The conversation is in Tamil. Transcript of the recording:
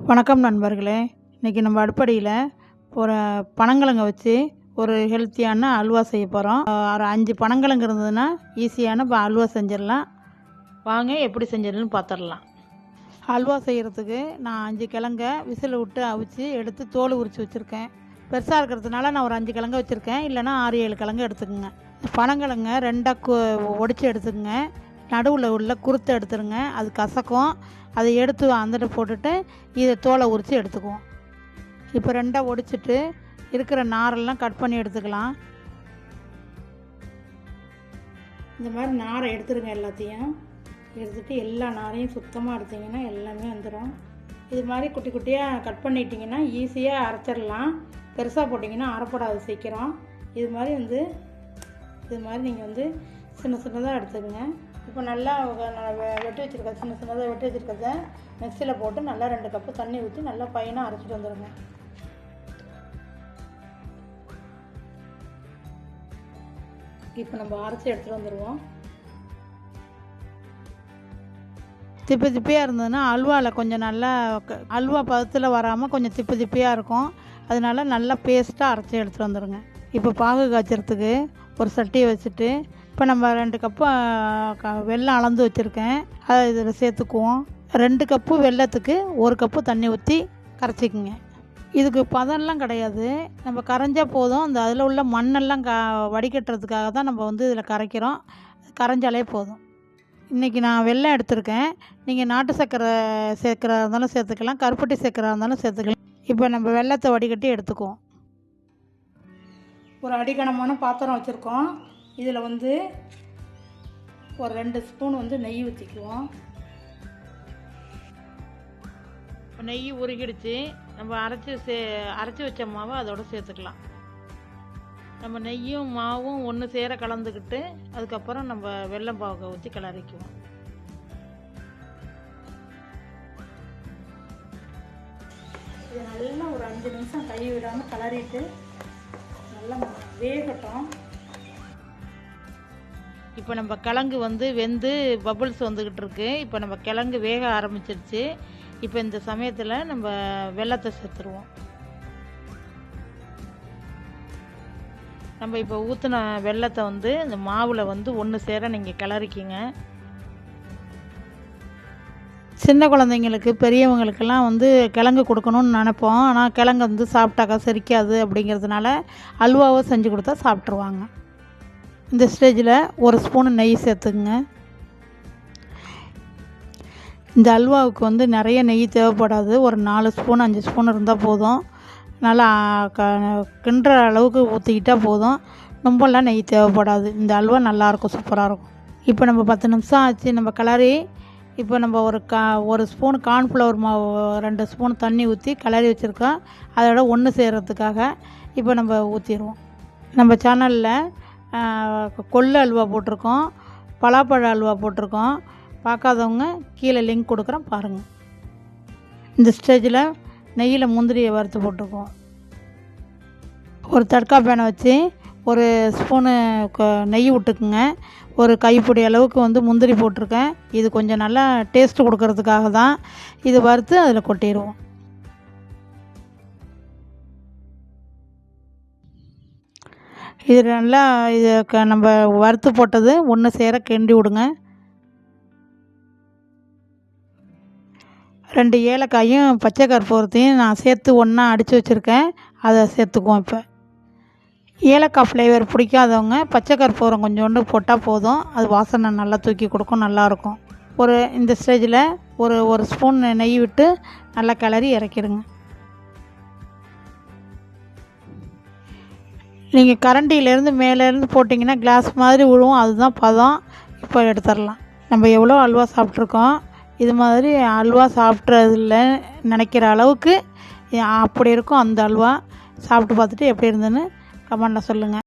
வணக்கம் நண்பர்களே. இன்றைக்கி நம்ம அடுப்படியில் ஒரு பனங்கிழங்க வச்சு ஒரு ஹெல்த்தியான அல்வா செய்ய போகிறோம். ஒரு 5 பனங்கிழங்கு இருந்ததுன்னா ஈஸியான அல்வா செஞ்சிடலாம். வாங்க எப்படி செஞ்சிடலான்னு பார்த்துடலாம். அல்வா செய்கிறதுக்கு நான் 5 கிழங்க விசில் விட்டு அவிச்சு எடுத்து தோல் உரித்து வச்சுருக்கேன். பெருசாக இருக்கிறதுனால நான் ஒரு 5 கிழங்கு வச்சுருக்கேன், இல்லைனா 6-7 கிழங்கு எடுத்துக்கோங்க. பனங்கிழங்க 2 ஒடிச்சு எடுத்துக்கோங்க. நடுவில் உள்ள குருத்தை எடுத்துருங்க, அது கசக்கும். அதை எடுத்து அந்தட்ட போட்டுட்டு இதை தோலை உரித்து எடுத்துக்குவோம். இப்போ 2 ஒடிச்சிட்டு இருக்கிற நாரெல்லாம் கட் பண்ணி எடுத்துக்கலாம். இந்த மாதிரி நாரை எடுத்துருங்க. எல்லாத்தையும் எடுத்துகிட்டு எல்லா நாரையும் சுத்தமாக எடுத்திங்கன்னா எல்லாமே வந்துடும். இது மாதிரி குட்டி குட்டியாக கட் பண்ணிட்டிங்கன்னா ஈஸியாக அரைச்சிடலாம். பெருசாக போட்டிங்கன்னா அரைப்படாது சீக்கிரம். இது மாதிரி நீங்கள் சின்ன சின்னதாக எடுத்துக்கோங்க. இப்போ நல்லா வெட்டி வச்சுருக்க சின்ன சின்னதாக வெட்டி வச்சுருக்கிறத மிக்சியில் போட்டு நல்லா 2 கப்பு தண்ணி ஊற்றி நல்லா பையனாக அரைச்சிட்டு வந்துடுங்க. இப்போ நம்ம அரைச்சி எடுத்துகிட்டு வந்துடுவோம். திப்பி திப்பியாக இருந்ததுன்னா அல்வாவில் கொஞ்சம் நல்லா அல்வா பதத்தில் வராமல் கொஞ்சம் திப்பி திப்பியாக இருக்கும். அதனால நல்லா பேஸ்ட்டாக அரைச்சி எடுத்துகிட்டு வந்துடுங்க. இப்போ பாகு காய்ச்சறதுக்கு ஒரு சட்டியை வச்சுட்டு இப்போ நம்ம 2 கப்பு வெல்லம் அளந்து வச்சுருக்கேன், அதை இதில் சேர்த்துக்குவோம். 2 கப்பு வெல்லத்துக்கு 1 கப்பு தண்ணி ஊற்றி கரைச்சிக்குங்க. இதுக்கு பதம்லாம் கிடையாது, நம்ம கரைஞ்சால் போதும். அந்த அதில் உள்ள மண்ணெல்லாம் வடிகட்டுறதுக்காக தான் நம்ம இதில் கரைக்கிறோம். கரைஞ்சாலே போதும். இன்றைக்கி நான் வெல்லம் எடுத்திருக்கேன். நீங்கள் நாட்டு சர்க்கரை சேர்க்குறா இருந்தாலும் சேர்த்துக்கலாம், கருப்பட்டி சேர்க்குறா இருந்தாலும் சேர்த்துக்கலாம். இப்போ நம்ம வெல்லத்தை வடிகட்டி எடுத்துக்குவோம். ஒரு அடிகனமான பாத்திரம் வச்சுருக்கோம். இதில் ஒரு 2 ஸ்பூன் நெய் ஊற்றிக்குவோம். நெய் உருகிடுச்சு. நம்ம அரைச்சி வச்ச மாவை அதோடு சேர்த்துக்கலாம். நம்ம நெய்யும் மாவும் ஒன்று சேர கலந்துக்கிட்டு அதுக்கப்புறம் நம்ம வெல்லம் பாவை ஊற்றி கிளறிக்குவோம். இது நல்லா ஒரு 5 நிமிஷம் கை விடாமல் கிளறிட்டு நல்லா வேகட்டும். இப்போ நம்ம கிழங்கு வெந்து பபுள்ஸ் வந்துக்கிட்டு இருக்கு. இப்போ நம்ம கிழங்கு வேக ஆரம்பிச்சிருச்சு. இப்போ இந்த சமயத்தில் நம்ம வெல்லத்தை சேர்த்துருவோம். நம்ம இப்போ ஊற்றின வெல்லத்தை இந்த மாவில் ஒன்று சேர நீங்கள் கிளறிக்கிங்க. சின்ன குழந்தைங்களுக்கு பெரியவங்களுக்கெல்லாம் கிழங்கு கொடுக்கணும்னு நினைப்போம். ஆனால் கிழங்கு சாப்பிட்டாக்கா செரிக்காது. அப்படிங்கிறதுனால அல்வாவை செஞ்சு கொடுத்தா சாப்பிட்ருவாங்க. இந்த ஸ்டேஜில் 1 ஸ்பூன் நெய் சேர்த்துக்குங்க. இந்த அல்வாவுக்கு நிறைய நெய் தேவைப்படாது. ஒரு 4 ஸ்பூன் 5 ஸ்பூன் இருந்தால் போதும். நல்லா கிண்டுற அளவுக்கு ஊற்றிக்கிட்டால் போதும். ரொம்பலாம் நெய் தேவைப்படாது. இந்த அல்வா நல்லாயிருக்கும், சூப்பராக இருக்கும். இப்போ நம்ம 10 நிமிஷம் ஆச்சு. நம்ம கிளறி இப்போ நம்ம ஒரு ஸ்பூன் கார்ன்ஃப்ளவர் மாவு 2 ஸ்பூன் தண்ணி ஊற்றி கிளறி வச்சுருக்கோம். அதோட ஒன்று சேர்கிறதுக்காக இப்போ நம்ம ஊற்றிடுவோம். நம்ம சேனலில் கொள்ளு அல்வா போட்டிருக்கோம், பலாப்பழ அல்வா போட்டிருக்கோம். பார்க்காதவங்க கீழே லிங்க் கொடுக்குறேன், பாருங்கள். இந்த ஸ்டேஜில் நெய்யில் முந்திரியை வறுத்து போட்டிருக்கோம். ஒரு தட்கா பேனை வச்சு ஒரு ஸ்பூனு நெய் விட்டுக்குங்க. ஒரு கைப்பிடி அளவுக்கு முந்திரி போட்டிருக்கேன். இது கொஞ்சம் நல்லா டேஸ்ட்டு கொடுக்கறதுக்காக தான். இது வறுத்து அதில் கொட்டிடுவோம். இது நல்லா நம்ம வறுத்து போட்டது ஒன்று சேர கிண்டி விடுங்க. 2 ஏலக்காயும் பச்சை கற்பூரத்தையும் நான் சேர்த்து ஒன்றா அடித்து வச்சுருக்கேன், அதை சேர்த்துக்குவோம். இப்போ ஏலக்காய் ஃப்ளேவர் பிடிக்காதவங்க பச்சை கற்பூரம் கொஞ்சோண்டு போட்டால் போதும். அது வாசனை நல்லா தூக்கி கொடுக்கும், நல்லாயிருக்கும். இந்த ஸ்டேஜில் ஒரு ஸ்பூன் நெய் விட்டு நல்லா கிளறி இறக்கிடுங்க. நீங்கள் கரண்டியிலேருந்து மேலேருந்து போட்டிங்கன்னா கிளாஸ் மாதிரி விழுவும், அதுதான் பதம். இப்போ எடுத்துடலாம். நம்ம எவ்வளோ அல்வா சாப்பிட்ருக்கோம். இது மாதிரி அல்வா சாப்பிட்றதில்ல நினைக்கிற அளவுக்கு அப்படி இருக்கும் அந்த அல்வா. சாப்பிட்டு பார்த்துட்டு எப்படி இருந்ததுன்னு கமெண்டில் சொல்லுங்கள்.